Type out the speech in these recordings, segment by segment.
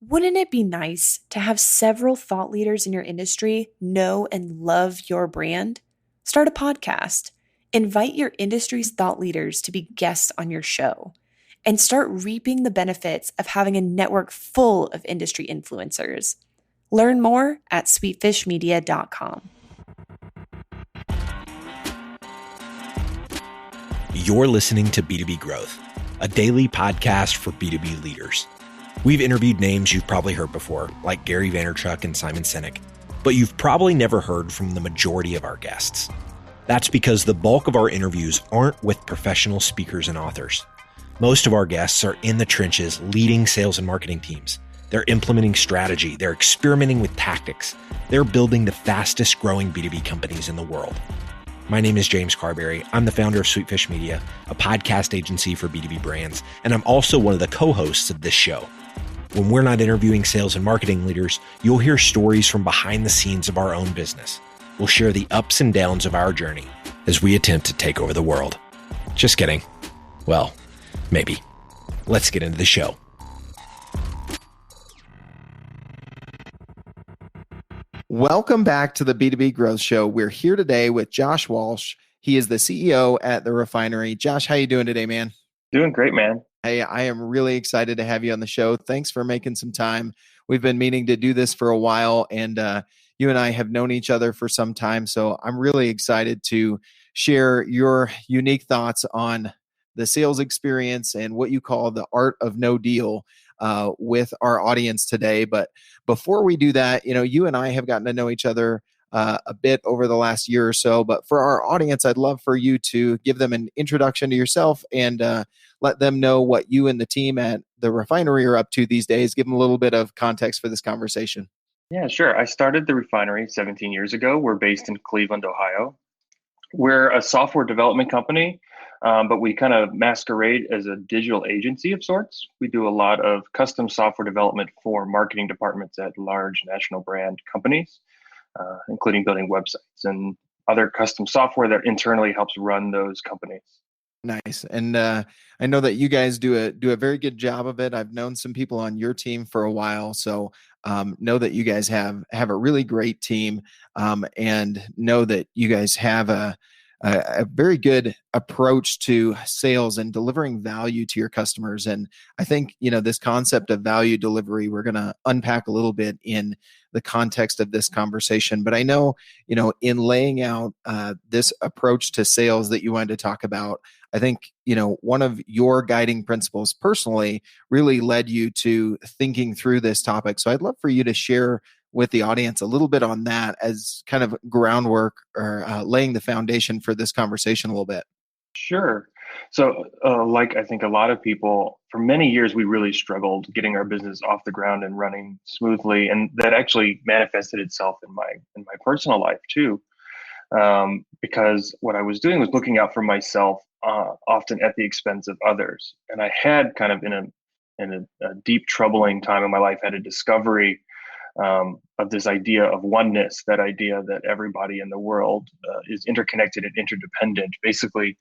Wouldn't it be nice to have several thought leaders in your industry know and love your brand? Start a podcast. Invite your industry's thought leaders to be guests on your show and start reaping the benefits of having a network full of industry influencers. Learn more at sweetfishmedia.com. You're listening to B2B Growth, a daily podcast for B2B leaders. We've interviewed names you've probably heard before, like Gary Vaynerchuk and Simon Sinek, but you've probably never heard from the majority of our guests. That's because the bulk of our interviews aren't with professional speakers and authors. Most of our guests are in the trenches leading sales and marketing teams. They're implementing strategy. They're experimenting with tactics. They're building the fastest growing B2B companies in the world. My name is James Carberry. I'm the founder of Sweetfish Media, a podcast agency for B2B brands, and I'm also one of the co-hosts of this show. When we're not interviewing sales and marketing leaders, you'll hear stories from behind the scenes of our own business. We'll share the ups and downs of our journey as we attempt to take over the world. Just kidding. Well, maybe. Let's get into the show. Welcome back to the B2B Growth Show. We're here today with Josh Walsh. He is the CEO at the Refinery. Josh, how you doing today, man? Doing great, man. Hey, I am really excited to have you on the show. Thanks for making some time. We've been meaning to do this for a while, and you and I have known each other for some time, so I'm really excited to share your unique thoughts on the sales experience and what you call the art of no deal with our audience today. But before we do that, you and I have gotten to know each other a bit over the last year or so. But for our audience, I'd love for you to give them an introduction to yourself and let them know what you and the team at the Refinery are up to these days. Give them a little bit of context for this conversation. Yeah, sure. I started the Refinery 17 years ago. We're based in Cleveland, Ohio. We're a software development company, but we kind of masquerade as a digital agency of sorts. We do a lot of custom software development for marketing departments at large national brand companies, including building websites and other custom software that internally helps run those companies. Nice. And I know that you guys do a very good job of it. I've known some people on your team for a while, so know that you guys have a really great team, and know that you guys have a very good approach to sales and delivering value to your customers. And I think, this concept of value delivery, we're going to unpack a little bit in the context of this conversation. But I know, in laying out this approach to sales that you wanted to talk about, I think, one of your guiding principles personally really led you to thinking through this topic. So I'd love for you to share with the audience a little bit on that as kind of groundwork or laying the foundation for this conversation a little bit. Sure. So like I think a lot of people, for many years, we really struggled getting our business off the ground and running smoothly. And that actually manifested itself in my personal life too. Because what I was doing was looking out for myself, often at the expense of others. And I had kind of in a deep troubling time in my life had a discovery of this idea of oneness, that idea that everybody in the world is interconnected and interdependent, basically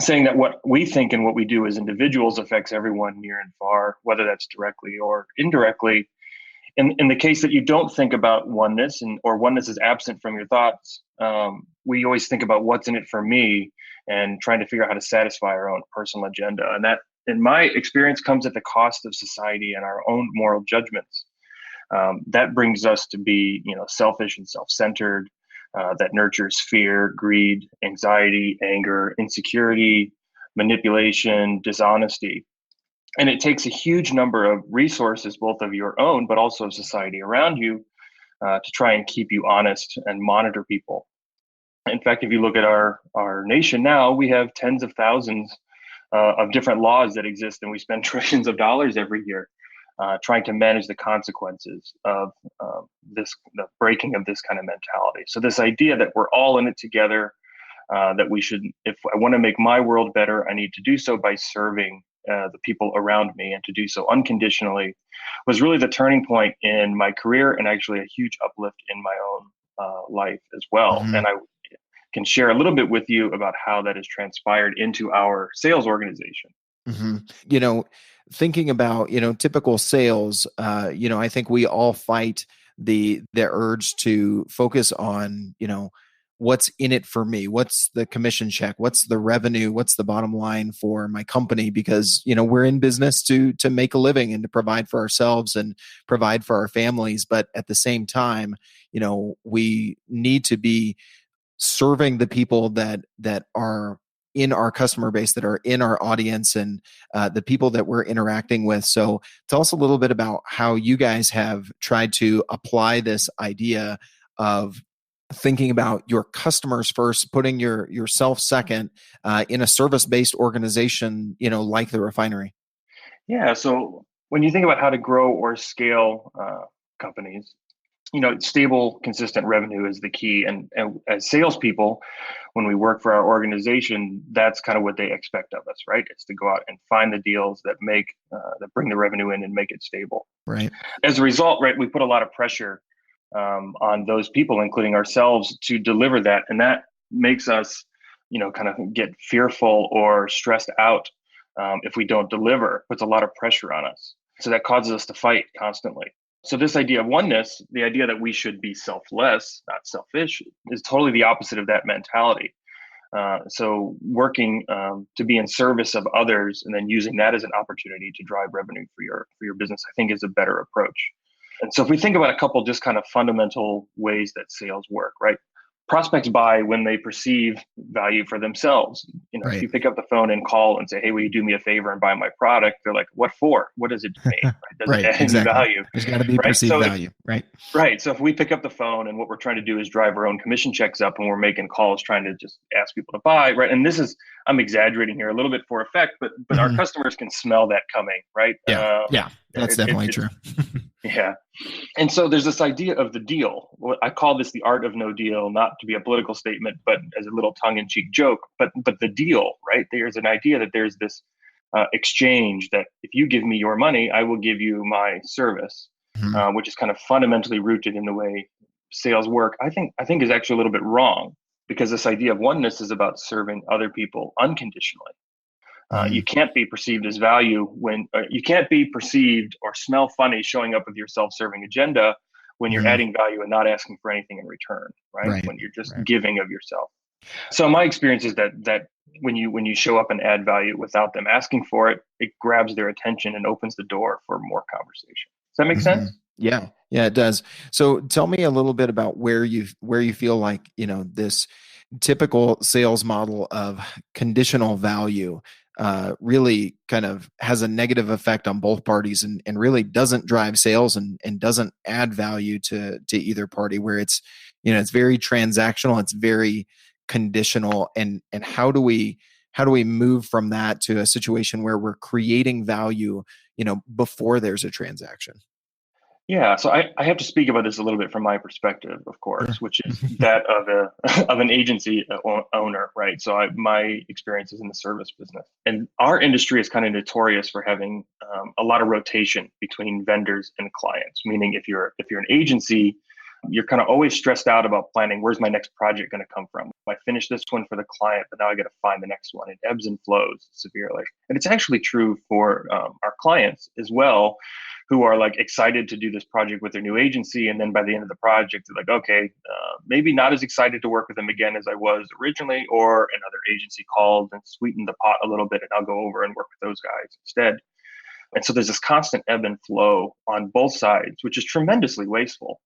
saying that what we think and what we do as individuals affects everyone near and far, whether that's directly or indirectly. In the case that you don't think about oneness or oneness is absent from your thoughts, we always think about what's in it for me and trying to figure out how to satisfy our own personal agenda. And that, in my experience, comes at the cost of society and our own moral judgments. That brings us to be, selfish and self-centered. That nurtures fear, greed, anxiety, anger, insecurity, manipulation, dishonesty. And it takes a huge number of resources, both of your own, but also of society around you, to try and keep you honest and monitor people. In fact, if you look at our nation now, we have tens of thousands of different laws that exist, and we spend trillions of dollars every year trying to manage the consequences of the breaking of this kind of mentality. So this idea that we're all in it together, that we should, if I want to make my world better, I need to do so by serving the people around me, and to do so unconditionally, was really the turning point in my career, and actually a huge uplift in my own life as well. Mm-hmm. And I can share a little bit with you about how that has transpired into our sales organization. Mm-hmm. thinking about, typical sales, I think we all fight the urge to focus on, what's in it for me, what's the commission check, what's the revenue, what's the bottom line for my company, because we're in business to make a living and to provide for ourselves and provide for our families. But at the same time, we need to be serving the people that are in our customer base, that are in our audience, and the people that we're interacting with. So tell us a little bit about how you guys have tried to apply this idea of thinking about your customers first, putting yourself second, in a service-based organization, like the Refinery. Yeah. So when you think about how to grow or scale companies, stable, consistent revenue is the key. And as salespeople, when we work for our organization, that's kind of what they expect of us, right? It's to go out and find the deals that that bring the revenue in and make it stable. Right. As a result, right, we put a lot of pressure on those people, including ourselves, to deliver that, and that makes us, kind of get fearful or stressed out if we don't deliver. Puts a lot of pressure on us, so that causes us to fight constantly. So this idea of oneness, the idea that we should be selfless, not selfish, is totally the opposite of that mentality. So working to be in service of others and then using that as an opportunity to drive revenue for your business, I think, is a better approach. And so if we think about a couple just kind of fundamental ways that sales work, right? Prospects buy when they perceive value for themselves. Right. If you pick up the phone and call and say, "Hey, will you do me a favor and buy my product?" They're like, "What for? What does it do me? Right? Does Right, it add exactly. any value?" There's got to be perceived value, right? Right. So if we pick up the phone and what we're trying to do is drive our own commission checks up, and we're making calls trying to just ask people to buy, right? And I'm exaggerating here a little bit for effect, but our customers can smell that coming, right? Yeah, that's definitely true. Yeah. And so there's this idea of the deal. I call this the art of no deal, not to be a political statement, but as a little tongue-in-cheek joke. But the deal, right? There's an idea that there's this exchange that if you give me your money, I will give you my service, which is kind of fundamentally rooted in the way sales work. I think is actually a little bit wrong, because this idea of oneness is about serving other people unconditionally. You can't be perceived as value when you can't be perceived or smell funny showing up with your self-serving agenda when you're adding value and not asking for anything in return, right? When you're just giving of yourself. So my experience is that when you show up and add value without them asking for it, it grabs their attention and opens the door for more conversation. Does that make sense? Yeah, it does. So tell me a little bit about where you feel like, this typical sales model of conditional value really kind of has a negative effect on both parties, and really doesn't drive sales and doesn't add value to either party, where it's, it's very transactional, it's very conditional. And how do we move from that to a situation where we're creating value, before there's a transaction? Yeah, so I have to speak about this a little bit from my perspective, of course, which is that of an agency owner, right? So my experience is in the service business, and our industry is kind of notorious for having a lot of rotation between vendors and clients. Meaning, if you're an agency, you're kind of always stressed out about planning. Where's my next project going to come from? I finished this one for the client, but now I got to find the next one. It ebbs and flows severely, and it's actually true for our clients as well, who are like excited to do this project with their new agency. And then by the end of the project, they're like, okay, maybe not as excited to work with them again as I was originally, or another agency called and sweetened the pot a little bit, and I'll go over and work with those guys instead. And so there's this constant ebb and flow on both sides, which is tremendously wasteful.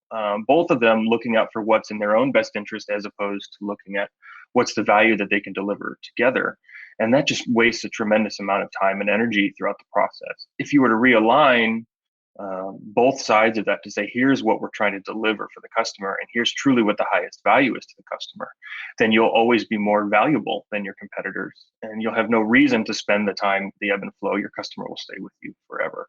Both of them looking out for what's in their own best interest, as opposed to looking at what's the value that they can deliver together. And that just wastes a tremendous amount of time and energy throughout the process. If you were to realign both sides of that to say, here's what we're trying to deliver for the customer, and here's truly what the highest value is to the customer, then you'll always be more valuable than your competitors, and you'll have no reason to spend the time, the ebb and flow. Your customer will stay with you forever.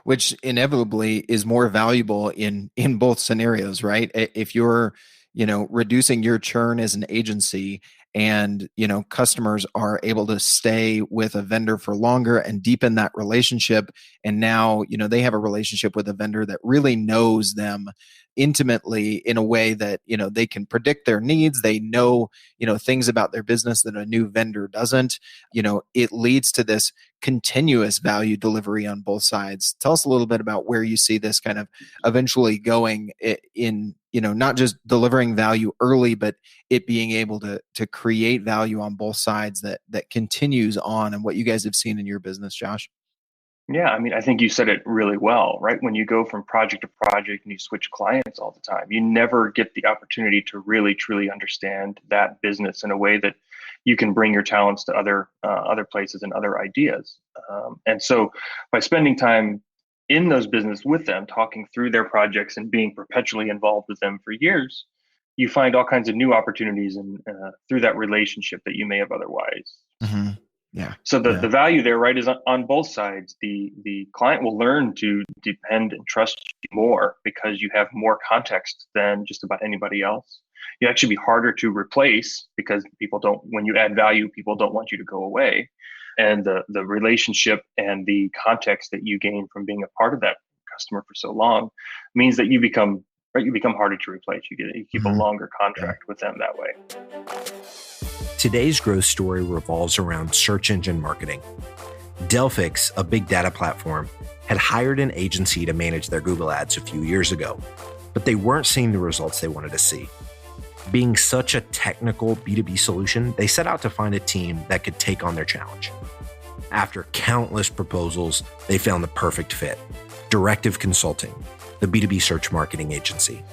Which inevitably is more valuable in both scenarios, right? If you're, reducing your churn as an agency, and customers are able to stay with a vendor for longer and deepen that relationship, and now they have a relationship with a vendor that really knows them intimately, in a way that they can predict their needs, they know things about their business that a new vendor doesn't. It leads to this continuous value delivery on both sides. Tell us a little bit about where you see this kind of eventually going in, not just delivering value early, but it being able to create value on both sides that continues on, and what you guys have seen in your business, Josh. Yeah, I mean, I think you said it really well, right? When you go from project to project and you switch clients all the time, you never get the opportunity to really truly understand that business in a way that you can bring your talents to other places and other ideas. And so, by spending time in those business with them, talking through their projects and being perpetually involved with them for years, you find all kinds of new opportunities and through that relationship that you may have otherwise. Mm-hmm. Yeah. So the value there, right, is on both sides. The client will learn to depend and trust you more because you have more context than just about anybody else. You actually be harder to replace because when you add value, people don't want you to go away. And the relationship and the context that you gain from being a part of that customer for so long means that you become harder to replace. You keep a longer contract with them that way. Today's growth story revolves around search engine marketing. Delphix, a big data platform, had hired an agency to manage their Google ads a few years ago, but they weren't seeing the results they wanted to see. Being such a technical B2B solution, they set out to find a team that could take on their challenge. After countless proposals, they found the perfect fit: Directive Consulting, the B2B search marketing agency.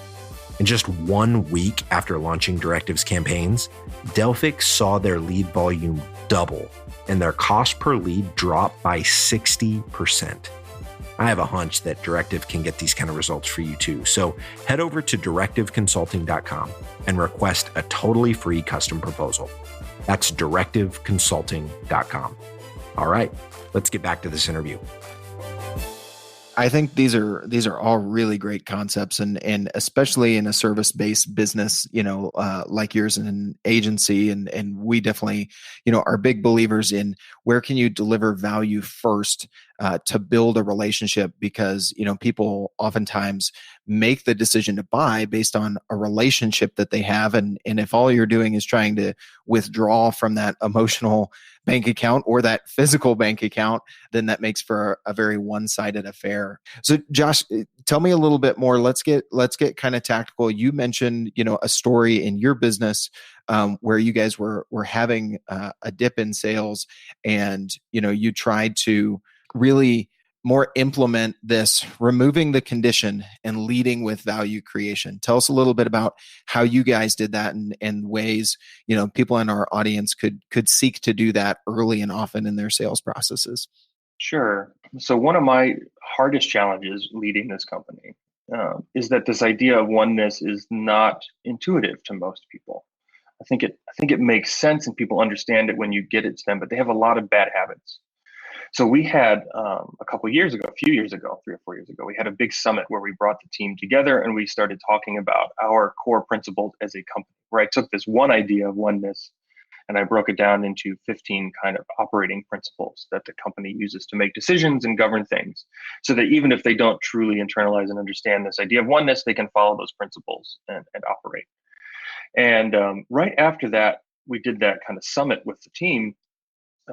In just 1 week after launching Directive's campaigns, Delphix saw their lead volume double and their cost per lead drop by 60%. I have a hunch that Directive can get these kind of results for you too. So head over to directiveconsulting.com and request a totally free custom proposal. That's directiveconsulting.com. All right, let's get back to this interview. I think these are all really great concepts, and especially in a service-based business, like yours, in an agency, and we definitely, are big believers in where can you deliver value first to build a relationship, because people oftentimes make the decision to buy based on a relationship that they have, and if all you're doing is trying to withdraw from that emotional bank account or that physical bank account, then that makes for a very one-sided affair. So Josh, tell me a little bit more. Let's get kind of tactical. You mentioned, a story in your business where you guys were having a dip in sales, and, you tried to really more implement this, removing the condition and leading with value creation. Tell us a little bit about how you guys did that, and ways, people in our audience could seek to do that early and often in their sales processes. Sure. So one of my hardest challenges leading this company is that this idea of oneness is not intuitive to most people. I think it makes sense and people understand it when you get it to them, but they have a lot of bad habits. So we had a few years ago, 3 or 4 years ago, we had a big summit where we brought the team together and we started talking about our core principles as a company, where I took this one idea of oneness and I broke it down into 15 kind of operating principles that the company uses to make decisions and govern things, so that even if they don't truly internalize and understand this idea of oneness, they can follow those principles and operate. And right after that, we did that kind of summit with the team.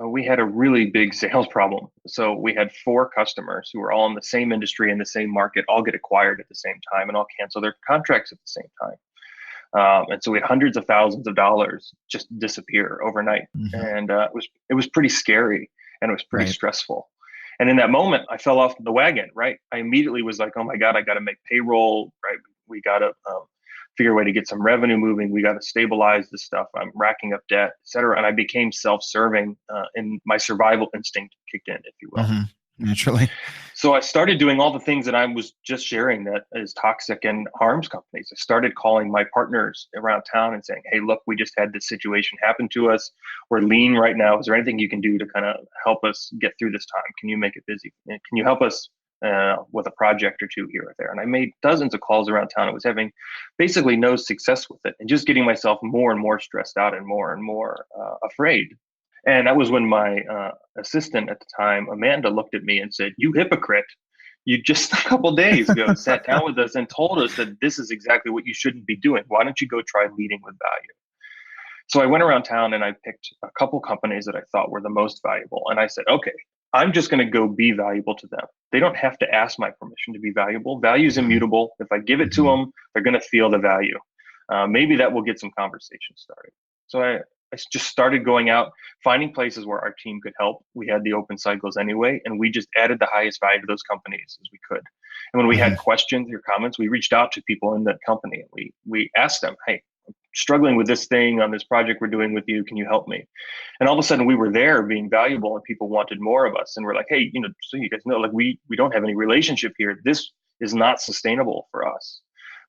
We had a really big sales problem. So we had 4 customers who were all in the same industry, in the same market, all get acquired at the same time and all cancel their contracts at the same time. And so we had hundreds of thousands of dollars just disappear overnight. Mm-hmm. And it was pretty scary, and it was pretty stressful. And in that moment, I fell off the wagon, right? I immediately was like, oh my God, I got to make payroll, right? We got to figure a way to get some revenue moving. We got to stabilize this stuff. I'm racking up debt, et cetera. And I became self-serving, and my survival instinct kicked in, if you will. Mm-hmm. Naturally. So I started doing all the things that I was just sharing that is toxic and harms companies. I started calling my partners around town and saying, hey, look, we just had this situation happen to us. We're lean right now. Is there anything you can do to kind of help us get through this time? Can you make it busy? Can you help us with a project or two here or there? And I made dozens of calls around town. I was having basically no success with it, and just getting myself more and more stressed out and more afraid. And that was when my assistant at the time, Amanda, looked at me and said, you hypocrite. You just a couple of days ago sat down with us and told us that this is exactly what you shouldn't be doing. Why don't you go try leading with value? So I went around town and I picked a couple companies that I thought were the most valuable. And I said, okay, I'm just going to go be valuable to them. They don't have to ask my permission to be valuable. Value is immutable. If I give it to them, they're going to feel the value. Maybe that will get some conversation started. So I just started going out, finding places where our team could help. We had the open cycles anyway, and we just added the highest value to those companies as we could. And when we had questions or comments, we reached out to people in that company and we asked them, hey, I'm struggling with this thing on this project we're doing with you. Can you help me? And all of a sudden we were there being valuable and people wanted more of us. And we're like, hey, so you guys know, like we don't have any relationship here. This is not sustainable for us,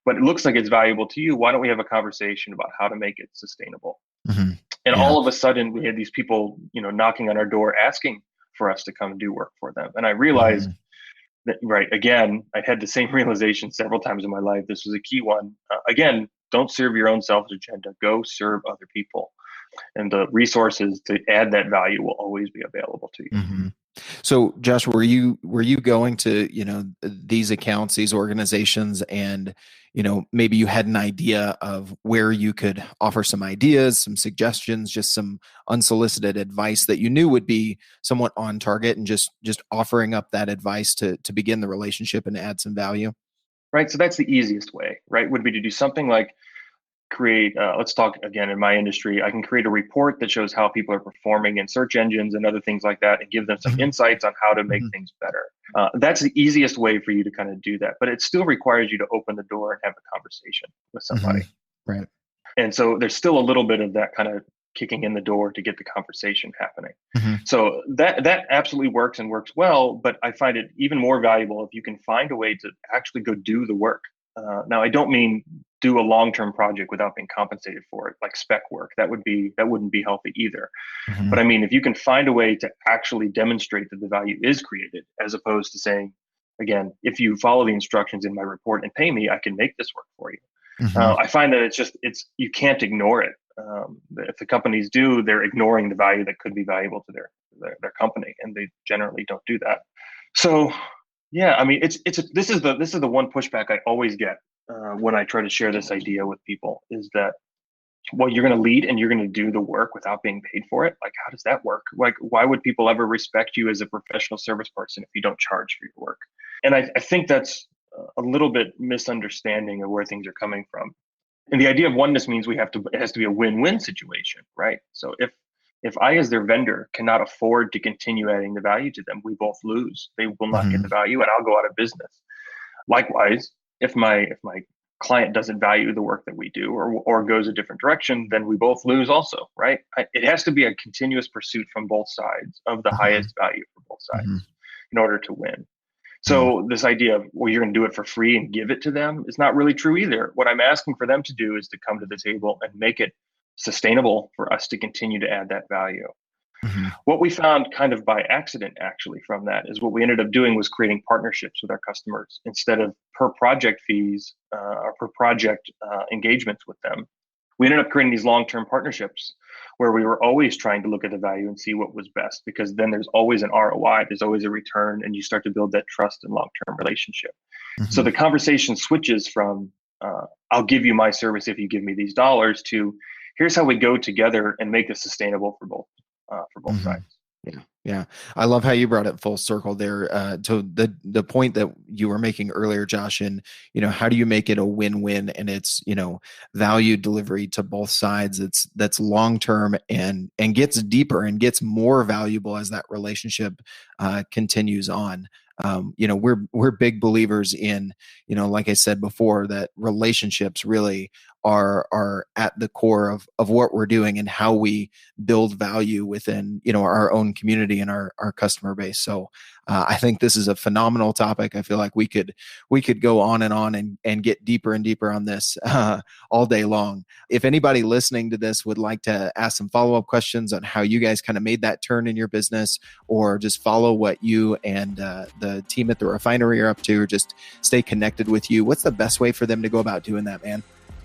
but it looks like it's valuable to you. Why don't we have a conversation about how to make it sustainable? And all of a sudden we had these people, knocking on our door, asking for us to come do work for them. And I realized that, right, again, I had the same realization several times in my life. This was a key one. Again, don't serve your own selfish agenda. Go serve other people. And the resources to add that value will always be available to you. So, Josh, were you going to these accounts, these organizations, and maybe you had an idea of where you could offer some ideas, some suggestions, just some unsolicited advice that you knew would be somewhat on target, and just offering up that advice to begin the relationship and add some value? Right. So that's the easiest way, right? Would be to do something like create, let's talk again in my industry, I can create a report that shows how people are performing in search engines and other things like that and give them some insights on how to make things better. That's the easiest way for you to kind of do that, but it still requires you to open the door and have a conversation with somebody. Right. And so there's still a little bit of that kind of kicking in the door to get the conversation happening. So that absolutely works and works well, but I find it even more valuable if you can find a way to actually go do the work. Now, I don't mean do a long-term project without being compensated for it, like spec work. That wouldn't be healthy either. But I mean, if you can find a way to actually demonstrate that the value is created, as opposed to saying, again, if you follow the instructions in my report and pay me, I can make this work for you. I find that it's you can't ignore it. If the companies do, they're ignoring the value that could be valuable to their company, and they generally don't do that. So. Yeah, I mean, this is the one pushback I always get when I try to share this idea with people is that, well, you're going to lead and you're going to do the work without being paid for it. Like, how does that work? Like, why would people ever respect you as a professional service person if you don't charge for your work? And I think that's a little bit misunderstanding of where things are coming from. And the idea of oneness means it has to be a win-win situation, right? So if I, as their vendor, cannot afford to continue adding the value to them, we both lose. They will not get the value, and I'll go out of business. Likewise, if my client doesn't value the work that we do, or goes a different direction, then we both lose also, right? It has to be a continuous pursuit from both sides of the highest value for both sides in order to win. So this idea of, well, you're going to do it for free and give it to them is not really true either. What I'm asking for them to do is to come to the table and make it sustainable for us to continue to add that value. What we found kind of by accident, actually, from that is what we ended up doing was creating partnerships with our customers instead of per project fees or per project engagements with them. We ended up creating these long-term partnerships where we were always trying to look at the value and see what was best, because then there's always an ROI, there's always a return, and you start to build that trust and long-term relationship. So the conversation switches from I'll give you my service if you give me these dollars to here's how we go together and make this sustainable for both sides. Yeah. I love how you brought it full circle there to the point that you were making earlier, Josh, and, how do you make it a win-win? And it's, value delivery to both sides. That's long-term and gets deeper and gets more valuable as that relationship continues on. We're big believers in, like I said before, that relationships really are at the core of what we're doing and how we build value within, our own community and our customer base. So I think this is a phenomenal topic. I feel like we could go on and get deeper and deeper on this all day long. If anybody listening to this would like to ask some follow-up questions on how you guys kind of made that turn in your business, or just follow what you and the team at the Refinery are up to, or just stay connected with you, what's the best way for them to go about doing that, man?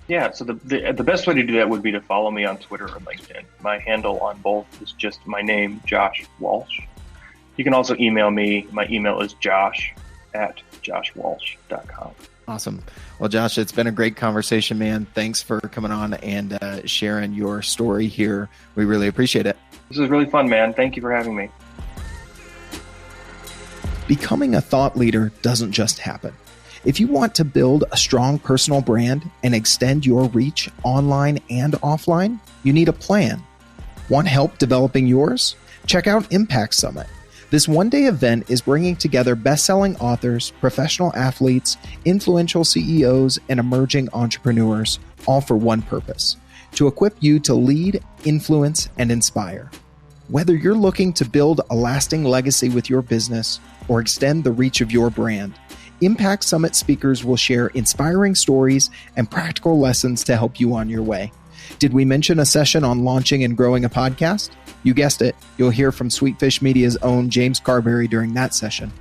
Yeah, so the best way to do that would be to follow me on Twitter or LinkedIn. My handle on both is just my name, Josh Walsh. You can also email me. My email is josh@joshwalsh.com. Awesome. Well, Josh, it's been a great conversation, man. Thanks for coming on and sharing your story here. We really appreciate it. This was really fun, man. Thank you for having me. Becoming a thought leader doesn't just happen. If you want to build a strong personal brand and extend your reach online and offline, you need a plan. Want help developing yours? Check out Impact Summit. This one-day event is bringing together best-selling authors, professional athletes, influential CEOs, and emerging entrepreneurs, all for one purpose: to equip you to lead, influence, and inspire. Whether you're looking to build a lasting legacy with your business or extend the reach of your brand, Impact Summit speakers will share inspiring stories and practical lessons to help you on your way. Did we mention a session on launching and growing a podcast? You guessed it. You'll hear from Sweetfish Media's own James Carberry during that session.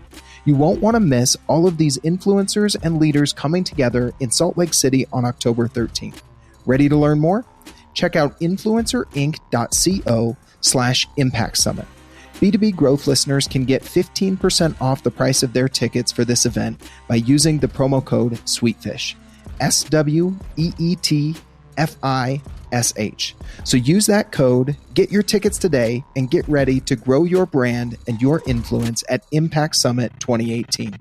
You won't want to miss all of these influencers and leaders coming together in Salt Lake City on October 13th. Ready to learn more? Check out influencerinc.co/Impact Summit. B2B Growth listeners can get 15% off the price of their tickets for this event by using the promo code SWEETFISH. SWEETFISH. So use that code, get your tickets today, and get ready to grow your brand and your influence at Impact Summit 2018.